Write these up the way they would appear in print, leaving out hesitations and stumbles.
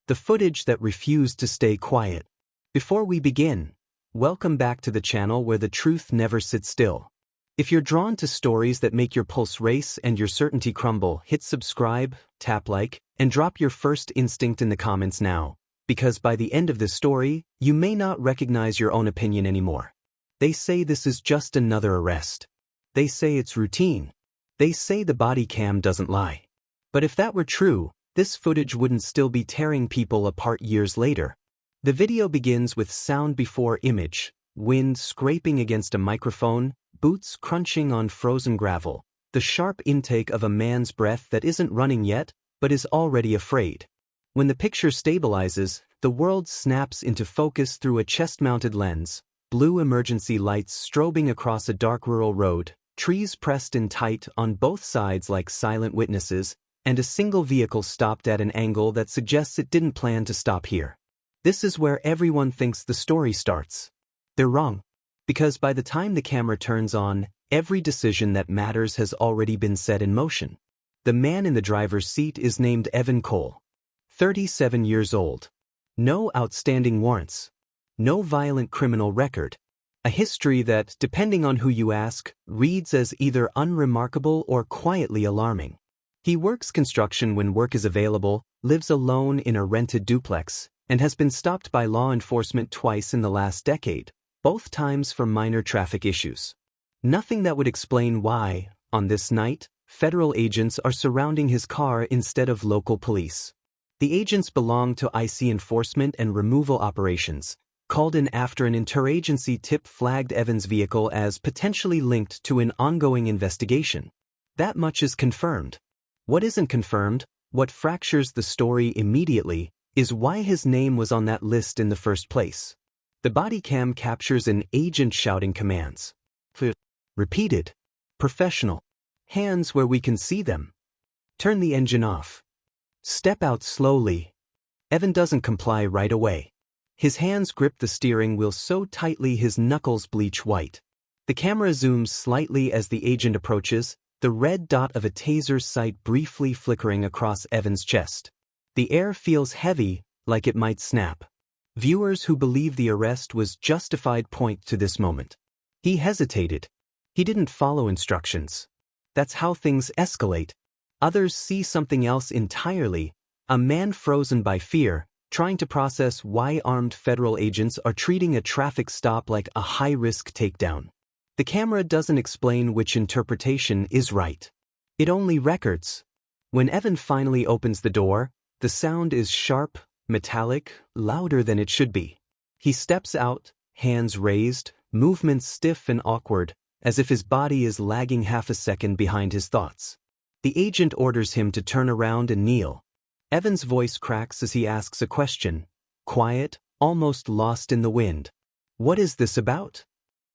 the footage that refused to stay quiet. Before we begin, welcome back to the channel where the truth never sits still. If you're drawn to stories that make your pulse race and your certainty crumble, hit subscribe, tap like, and drop your first instinct in the comments now, because by the end of this story, you may not recognize your own opinion anymore. They say this is just another arrest. They say it's routine. They say the body cam doesn't lie. But if that were true, this footage wouldn't still be tearing people apart years later. The video begins with sound before image, wind scraping against a microphone, boots crunching on frozen gravel, the sharp intake of a man's breath that isn't running yet, but is already afraid. When the picture stabilizes, the world snaps into focus through a chest-mounted lens, blue emergency lights strobing across a dark rural road, trees pressed in tight on both sides like silent witnesses, and a single vehicle stopped at an angle that suggests it didn't plan to stop here. This is where everyone thinks the story starts. They're wrong. Because by the time the camera turns on, every decision that matters has already been set in motion. The man in the driver's seat is named Evan Cole. 37 years old. No outstanding warrants. No violent criminal record. A history that, depending on who you ask, reads as either unremarkable or quietly alarming. He works construction when work is available, lives alone in a rented duplex, and has been stopped by law enforcement twice in the last decade, both times for minor traffic issues. Nothing that would explain why, on this night, federal agents are surrounding his car instead of local police. The agents belong to IC enforcement and removal operations, called in after an interagency tip flagged Evan's vehicle as potentially linked to an ongoing investigation. That much is confirmed. What isn't confirmed, what fractures the story immediately, is why his name was on that list in the first place. The body cam captures an agent shouting commands. Repeated. Professional. Hands where we can see them. Turn the engine off. Step out slowly. Evan doesn't comply right away. His hands grip the steering wheel so tightly his knuckles bleach white. The camera zooms slightly as the agent approaches, the red dot of a taser sight briefly flickering across Evan's chest. The air feels heavy, like it might snap. Viewers who believe the arrest was justified point to this moment. He hesitated. He didn't follow instructions. That's how things escalate. Others see something else entirely, a man frozen by fear, trying to process why armed federal agents are treating a traffic stop like a high-risk takedown. The camera doesn't explain which interpretation is right. It only records. When Evan finally opens the door, the sound is sharp, metallic, louder than it should be. He steps out, hands raised, movements stiff and awkward, as if his body is lagging half a second behind his thoughts. The agent orders him to turn around and kneel. Evan's voice cracks as he asks a question, quiet, almost lost in the wind. What is this about?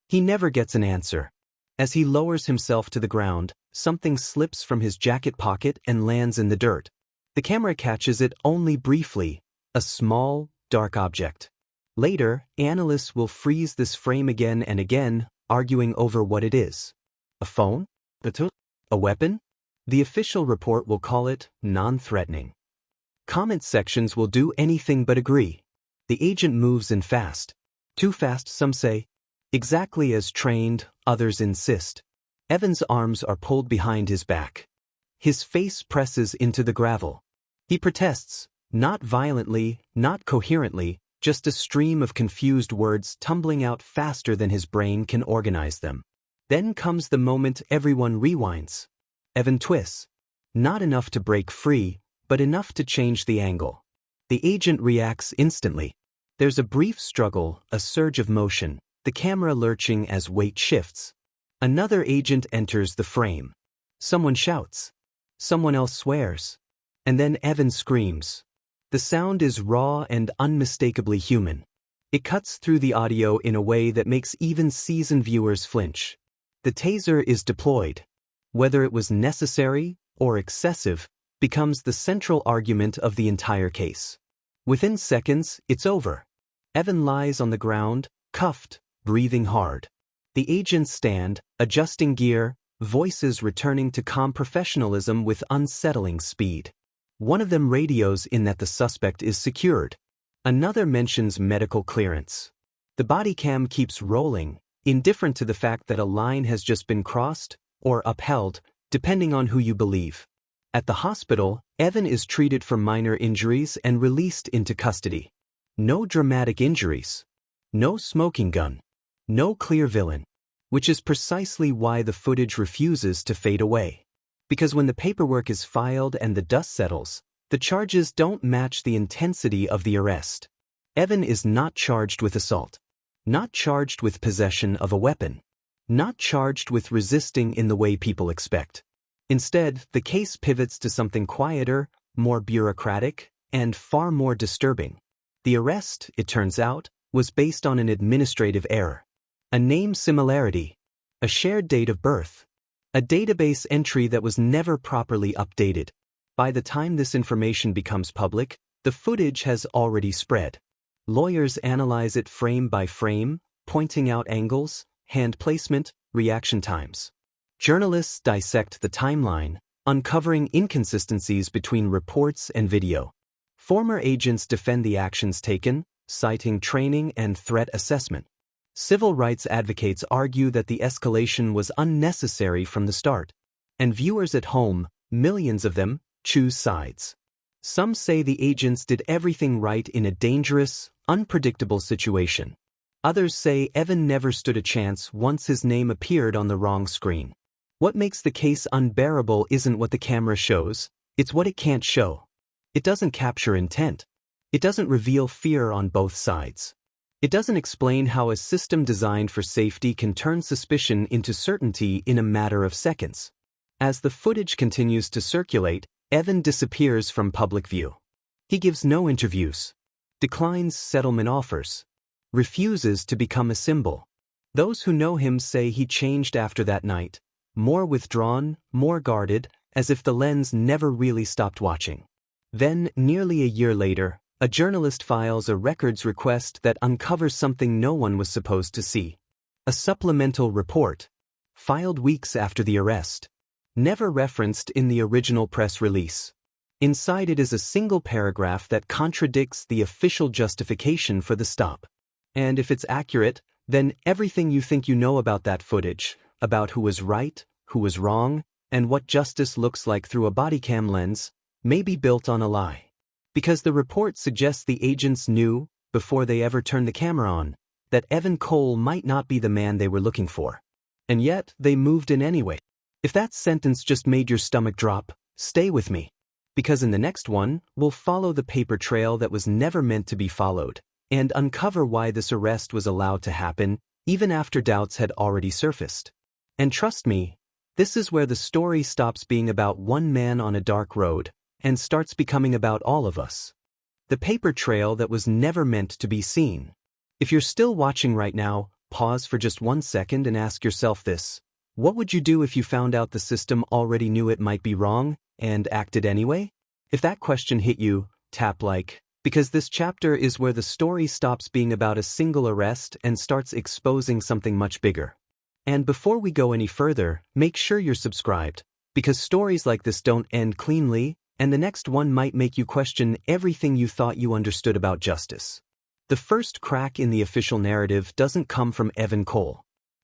He never gets an answer. As he lowers himself to the ground, something slips from his jacket pocket and lands in the dirt. The camera catches it only briefly, a small, dark object. Later, analysts will freeze this frame again and again, arguing over what it is. A phone? A weapon? The official report will call it non-threatening. Comment sections will do anything but agree. The agent moves in fast. Too fast, some say. Exactly as trained, others insist. Evan's arms are pulled behind his back. His face presses into the gravel. He protests, not violently, not coherently, just a stream of confused words tumbling out faster than his brain can organize them. Then comes the moment everyone rewinds. Evan twists. Not enough to break free, but enough to change the angle. The agent reacts instantly. There's a brief struggle, a surge of motion, the camera lurching as weight shifts. Another agent enters the frame. Someone shouts. Someone else swears. And then Evan screams. The sound is raw and unmistakably human. It cuts through the audio in a way that makes even seasoned viewers flinch. The taser is deployed. Whether it was necessary or excessive becomes the central argument of the entire case. Within seconds, it's over. Evan lies on the ground, cuffed, breathing hard. The agents stand, adjusting gear, voices returning to calm professionalism with unsettling speed. One of them radios in that the suspect is secured. Another mentions medical clearance. The body cam keeps rolling, indifferent to the fact that a line has just been crossed or upheld, depending on who you believe. At the hospital, Evan is treated for minor injuries and released into custody. No dramatic injuries. No smoking gun. No clear villain. Which is precisely why the footage refuses to fade away. Because when the paperwork is filed and the dust settles, the charges don't match the intensity of the arrest. Evan is not charged with assault. Not charged with possession of a weapon. Not charged with resisting in the way people expect. Instead, the case pivots to something quieter, more bureaucratic, and far more disturbing. The arrest, it turns out, was based on an administrative error. A name similarity. A shared date of birth. A database entry that was never properly updated. By the time this information becomes public, the footage has already spread. Lawyers analyze it frame by frame, pointing out angles, hand placement, reaction times. Journalists dissect the timeline, uncovering inconsistencies between reports and video. Former agents defend the actions taken, citing training and threat assessment. Civil rights advocates argue that the escalation was unnecessary from the start. And viewers at home, millions of them, choose sides. Some say the agents did everything right in a dangerous, unpredictable situation. Others say Evan never stood a chance once his name appeared on the wrong screen. What makes the case unbearable isn't what the camera shows, it's what it can't show. It doesn't capture intent. It doesn't reveal fear on both sides. It doesn't explain how a system designed for safety can turn suspicion into certainty in a matter of seconds. As the footage continues to circulate, Evan disappears from public view. He gives no interviews, declines settlement offers, refuses to become a symbol. Those who know him say he changed after that night, more withdrawn, more guarded, as if the lens never really stopped watching. Then, nearly a year later, a journalist files a records request that uncovers something no one was supposed to see. A supplemental report, filed weeks after the arrest, never referenced in the original press release. Inside it is a single paragraph that contradicts the official justification for the stop. And if it's accurate, then everything you think you know about that footage, about who was right, who was wrong, and what justice looks like through a bodycam lens, may be built on a lie. Because the report suggests the agents knew, before they ever turned the camera on, that Evan Cole might not be the man they were looking for. And yet, they moved in anyway. If that sentence just made your stomach drop, stay with me. Because in the next one, we'll follow the paper trail that was never meant to be followed, and uncover why this arrest was allowed to happen, even after doubts had already surfaced. And trust me, this is where the story stops being about one man on a dark road, and starts becoming about all of us. The paper trail that was never meant to be seen. If you're still watching right now, pause for just 1 second and ask yourself this. What would you do if you found out the system already knew it might be wrong, and acted anyway? If that question hit you, tap like, because this chapter is where the story stops being about a single arrest and starts exposing something much bigger. And before we go any further, make sure you're subscribed, because stories like this don't end cleanly, and the next one might make you question everything you thought you understood about justice. The first crack in the official narrative doesn't come from Evan Cole.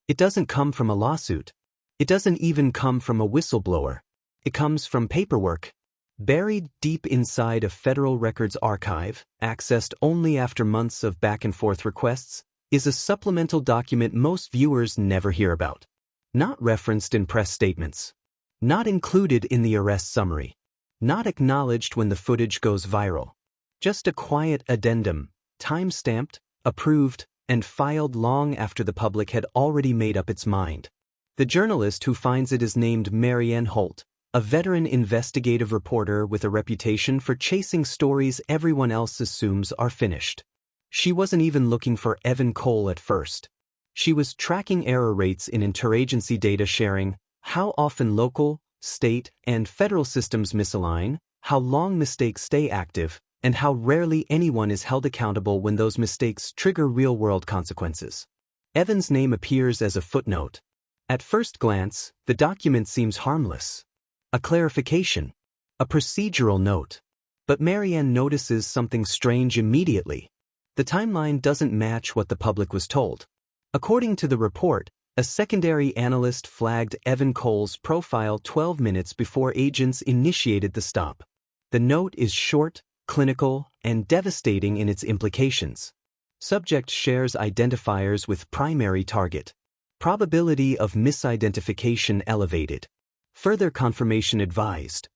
It doesn't come from a lawsuit. It doesn't even come from a whistleblower. It comes from paperwork. Buried deep inside a federal records archive, accessed only after months of back-and-forth requests, is a supplemental document most viewers never hear about. Not referenced in press statements. Not included in the arrest summary. Not acknowledged when the footage goes viral. Just a quiet addendum, time-stamped, approved, and filed long after the public had already made up its mind. The journalist who finds it is named Marianne Holt, a veteran investigative reporter with a reputation for chasing stories everyone else assumes are finished. She wasn't even looking for Evan Cole at first. She was tracking error rates in interagency data sharing, how often local, state, and federal systems misalign, how long mistakes stay active, and how rarely anyone is held accountable when those mistakes trigger real-world consequences. Evan's name appears as a footnote. At first glance, the document seems harmless. A clarification. A procedural note. But Marianne notices something strange immediately. The timeline doesn't match what the public was told. According to the report, a secondary analyst flagged Evan Cole's profile 12 minutes before agents initiated the stop. The note is short, clinical, and devastating in its implications. Subject shares identifiers with primary target. Probability of misidentification elevated. Further confirmation advised.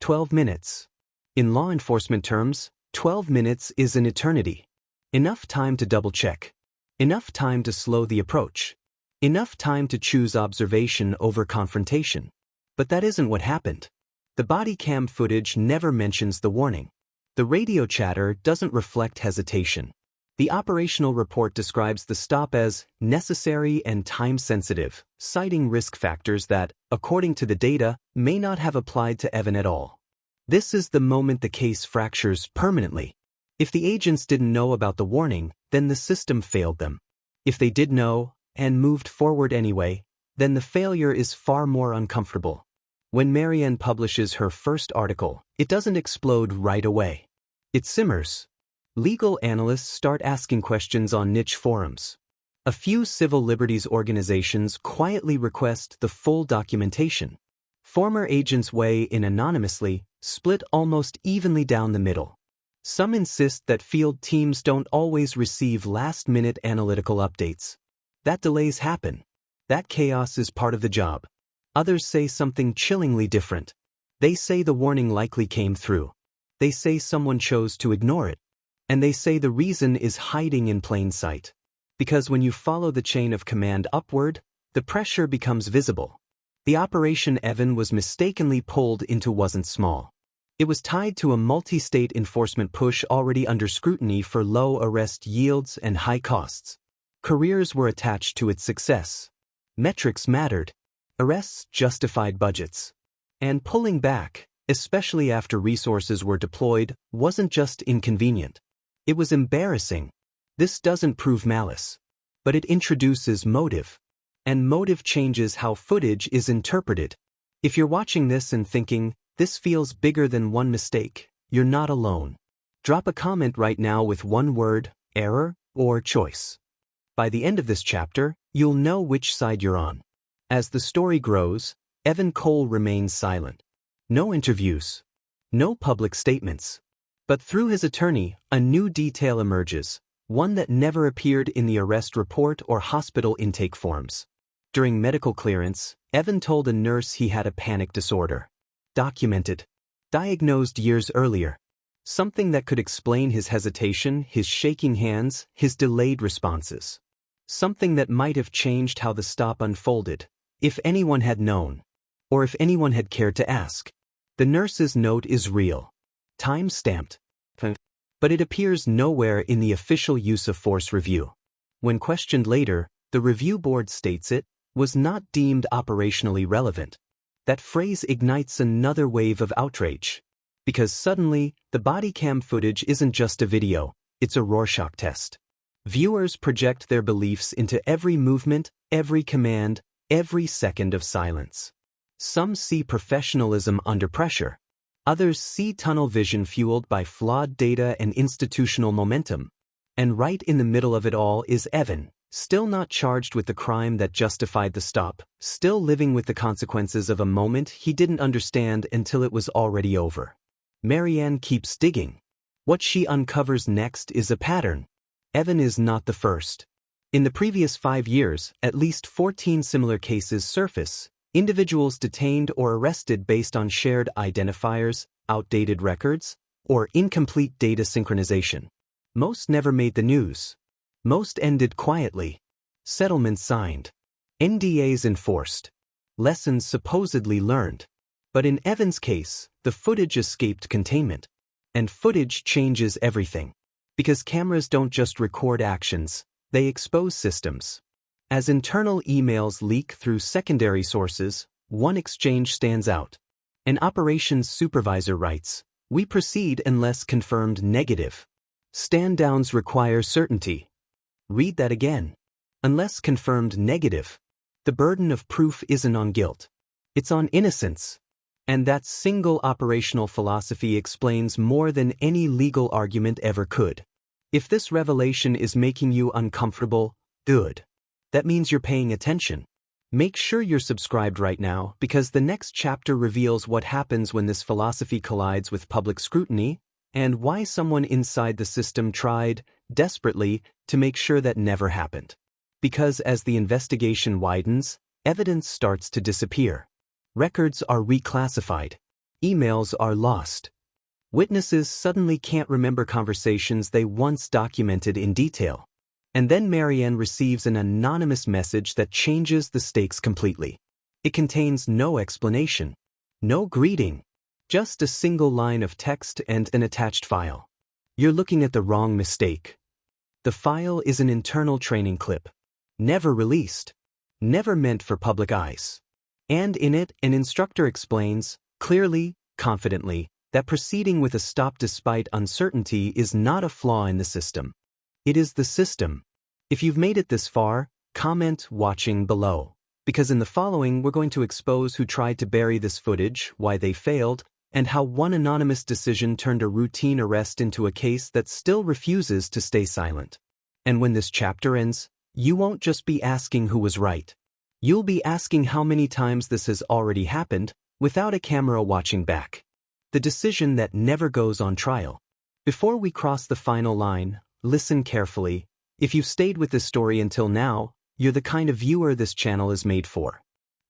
12 minutes. In law enforcement terms, 12 minutes is an eternity. Enough time to double-check. Enough time to slow the approach. Enough time to choose observation over confrontation. But that isn't what happened. The body cam footage never mentions the warning. The radio chatter doesn't reflect hesitation. The operational report describes the stop as necessary and time-sensitive, citing risk factors that, according to the data, may not have applied to Evan at all. This is the moment the case fractures permanently. If the agents didn't know about the warning, then the system failed them. If they did know, and moved forward anyway, then the failure is far more uncomfortable. When Marianne publishes her first article, it doesn't explode right away. It simmers. Legal analysts start asking questions on niche forums. A few civil liberties organizations quietly request the full documentation. Former agents weigh in anonymously, split almost evenly down the middle. Some insist that field teams don't always receive last-minute analytical updates. That delays happen. That chaos is part of the job. Others say something chillingly different. They say the warning likely came through. They say someone chose to ignore it. And they say the reason is hiding in plain sight. Because when you follow the chain of command upward, the pressure becomes visible. The operation Evan was mistakenly pulled into wasn't small. It was tied to a multi-state enforcement push already under scrutiny for low arrest yields and high costs. Careers were attached to its success. Metrics mattered. Arrests justified budgets. And pulling back, especially after resources were deployed, wasn't just inconvenient. It was embarrassing. This doesn't prove malice. But it introduces motive. And motive changes how footage is interpreted. If you're watching this and thinking, this feels bigger than one mistake, you're not alone. Drop a comment right now with one word, error, or choice. By the end of this chapter, you'll know which side you're on. As the story grows, Evan Cole remains silent. No interviews. No public statements. But through his attorney, a new detail emerges, one that never appeared in the arrest report or hospital intake forms. During medical clearance, Evan told a nurse he had a panic disorder. Documented. Diagnosed years earlier. Something that could explain his hesitation, his shaking hands, his delayed responses. Something that might have changed how the stop unfolded, if anyone had known. Or if anyone had cared to ask. The nurse's note is real. Time-stamped. But it appears nowhere in the official use of force review. When questioned later, the review board states it was not deemed operationally relevant. That phrase ignites another wave of outrage. Because suddenly, the body cam footage isn't just a video, it's a Rorschach test. Viewers project their beliefs into every movement, every command, every second of silence. Some see professionalism under pressure. Others see tunnel vision fueled by flawed data and institutional momentum. And right in the middle of it all is Evan, still not charged with the crime that justified the stop, still living with the consequences of a moment he didn't understand until it was already over. Marianne keeps digging. What she uncovers next is a pattern. Evan is not the first. In the previous 5 years, at least 14 similar cases surface. Individuals detained or arrested based on shared identifiers, outdated records, or incomplete data synchronization. Most never made the news. Most ended quietly. Settlements signed. NDAs enforced. Lessons supposedly learned. But in Evan's case, the footage escaped containment. And footage changes everything. Because cameras don't just record actions, they expose systems. As internal emails leak through secondary sources, one exchange stands out. An operations supervisor writes, "We proceed unless confirmed negative." Stand-downs require certainty. Read that again. Unless confirmed negative. The burden of proof isn't on guilt. It's on innocence. And that single operational philosophy explains more than any legal argument ever could. If this revelation is making you uncomfortable, good. That means you're paying attention. Make sure you're subscribed right now, because the next chapter reveals what happens when this philosophy collides with public scrutiny, and why someone inside the system tried, desperately, to make sure that never happened. Because as the investigation widens, evidence starts to disappear. Records are reclassified. Emails are lost. Witnesses suddenly can't remember conversations they once documented in detail. And then Marianne receives an anonymous message that changes the stakes completely. It contains no explanation, no greeting, just a single line of text and an attached file. You're looking at the wrong mistake. The file is an internal training clip, never released, never meant for public eyes. And in it, an instructor explains, clearly, confidently, that proceeding with a stop despite uncertainty is not a flaw in the system. It is the system. If you've made it this far, comment watching below. Because in the following we're going to expose who tried to bury this footage, why they failed, and how one anonymous decision turned a routine arrest into a case that still refuses to stay silent. And when this chapter ends, you won't just be asking who was right. You'll be asking how many times this has already happened, without a camera watching back. The decision that never goes on trial. Before we cross the final line, listen carefully. If you've stayed with this story until now, you're the kind of viewer this channel is made for.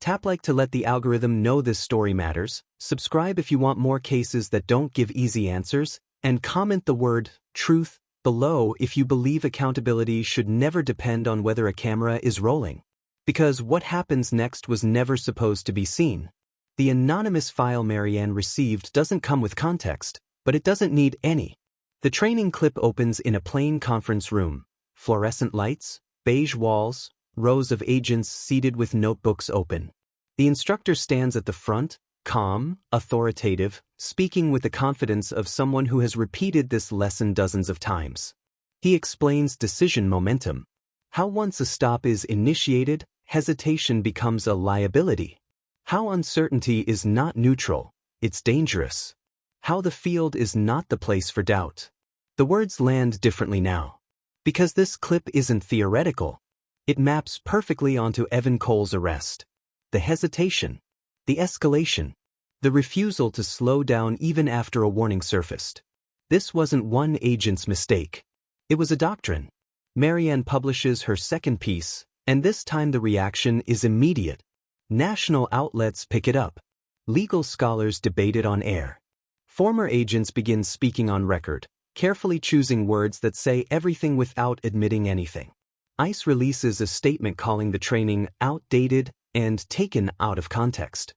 Tap like to let the algorithm know this story matters, subscribe if you want more cases that don't give easy answers, and comment the word truth below if you believe accountability should never depend on whether a camera is rolling. Because what happens next was never supposed to be seen. The anonymous file Marianne received doesn't come with context, but it doesn't need any. The training clip opens in a plain conference room. Fluorescent lights, beige walls, rows of agents seated with notebooks open. The instructor stands at the front, calm, authoritative, speaking with the confidence of someone who has repeated this lesson dozens of times. He explains decision momentum. How once a stop is initiated, hesitation becomes a liability. How uncertainty is not neutral, it's dangerous. How the field is not the place for doubt. The words land differently now. Because this clip isn't theoretical. It maps perfectly onto Evan Cole's arrest. The hesitation, the escalation, the refusal to slow down even after a warning surfaced. This wasn't one agent's mistake. It was a doctrine. Marianne publishes her second piece, and this time the reaction is immediate. National outlets pick it up. Legal scholars debate it on air. Former agents begin speaking on record, carefully choosing words that say everything without admitting anything. ICE releases a statement calling the training outdated and taken out of context.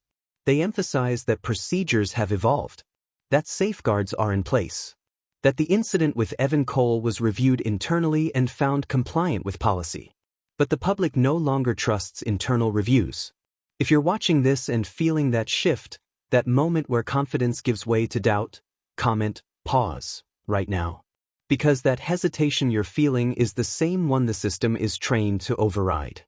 They emphasize that procedures have evolved, that safeguards are in place, that the incident with Evan Cole was reviewed internally and found compliant with policy. But the public no longer trusts internal reviews. If you're watching this and feeling that shift, that moment where confidence gives way to doubt, comment, pause, right now. Because that hesitation you're feeling is the same one the system is trained to override.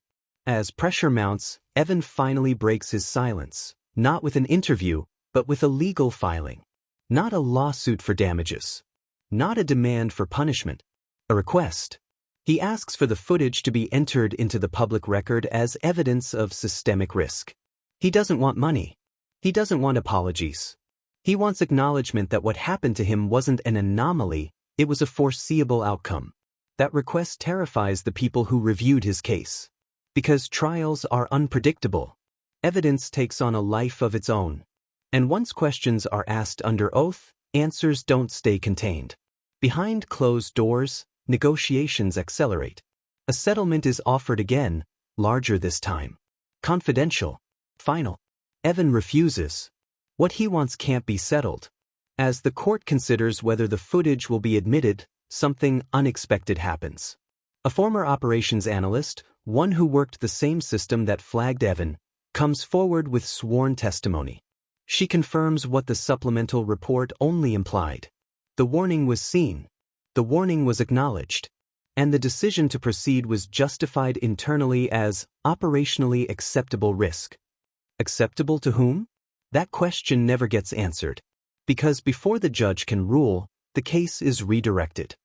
As pressure mounts, Evan finally breaks his silence, not with an interview, but with a legal filing. Not a lawsuit for damages. Not a demand for punishment. A request. He asks for the footage to be entered into the public record as evidence of systemic risk. He doesn't want money. He doesn't want apologies. He wants acknowledgement that what happened to him wasn't an anomaly, it was a foreseeable outcome. That request terrifies the people who reviewed his case. Because trials are unpredictable. Evidence takes on a life of its own. And once questions are asked under oath, answers don't stay contained. Behind closed doors, negotiations accelerate. A settlement is offered again, larger this time. Confidential. Final. Evan refuses. What he wants can't be settled. As the court considers whether the footage will be admitted, something unexpected happens. A former operations analyst, one who worked the same system that flagged Evan, comes forward with sworn testimony. She confirms what the supplemental report only implied. The warning was seen. The warning was acknowledged. And the decision to proceed was justified internally as operationally acceptable risk. Acceptable to whom? That question never gets answered. Because before the judge can rule, the case is redirected.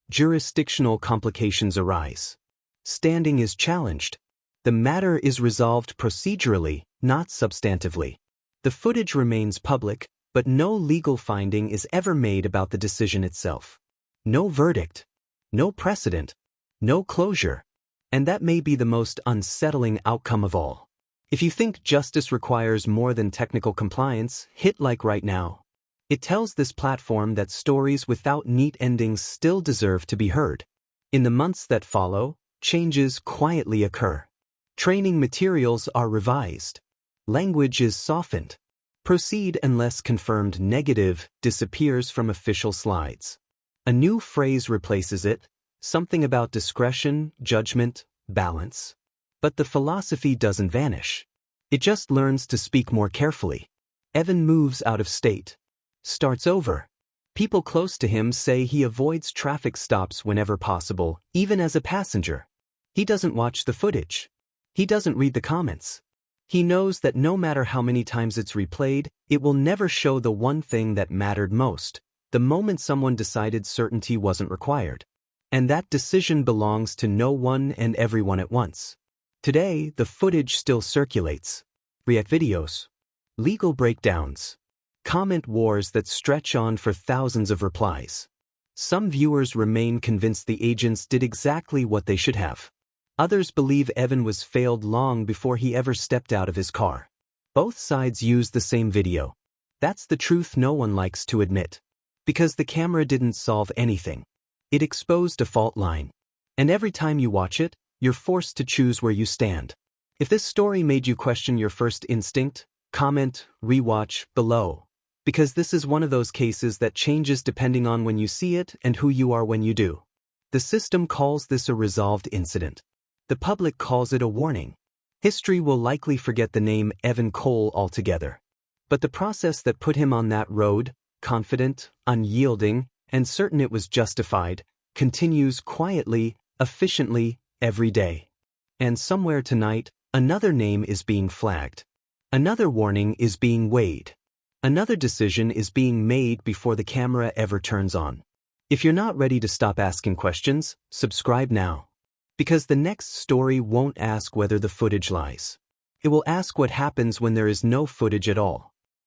Jurisdictional complications arise. Standing is challenged. The matter is resolved procedurally, not substantively. The footage remains public, but no legal finding is ever made about the decision itself. No verdict. No precedent. No closure. And that may be the most unsettling outcome of all. If you think justice requires more than technical compliance, hit like right now. It tells this platform that stories without neat endings still deserve to be heard. In the months that follow, changes quietly occur. Training materials are revised. Language is softened. Proceed unless confirmed negative disappears from official slides. A new phrase replaces it, something about discretion, judgment, balance. But the philosophy doesn't vanish. It just learns to speak more carefully. Evan moves out of state. Starts over. People close to him say he avoids traffic stops whenever possible, even as a passenger. He doesn't watch the footage. He doesn't read the comments. He knows that no matter how many times it's replayed, it will never show the one thing that mattered most, the moment someone decided certainty wasn't required. And that decision belongs to no one and everyone at once. Today, the footage still circulates. React videos. Legal breakdowns. Comment wars that stretch on for thousands of replies. Some viewers remain convinced the agents did exactly what they should have. Others believe Evan was failed long before he ever stepped out of his car. Both sides use the same video. That's the truth no one likes to admit. Because the camera didn't solve anything. It exposed a fault line. And every time you watch it, you're forced to choose where you stand. If this story made you question your first instinct, comment, rewatch below. Because this is one of those cases that changes depending on when you see it and who you are when you do. The system calls this a resolved incident. The public calls it a warning. History will likely forget the name Evan Cole altogether. But the process that put him on that road, confident, unyielding, and certain it was justified, continues quietly, efficiently, every day. And somewhere tonight, another name is being flagged. Another warning is being weighed. Another decision is being made before the camera ever turns on. If you're not ready to stop asking questions, subscribe now. Because the next story won't ask whether the footage lies. It will ask what happens when there is no footage at all.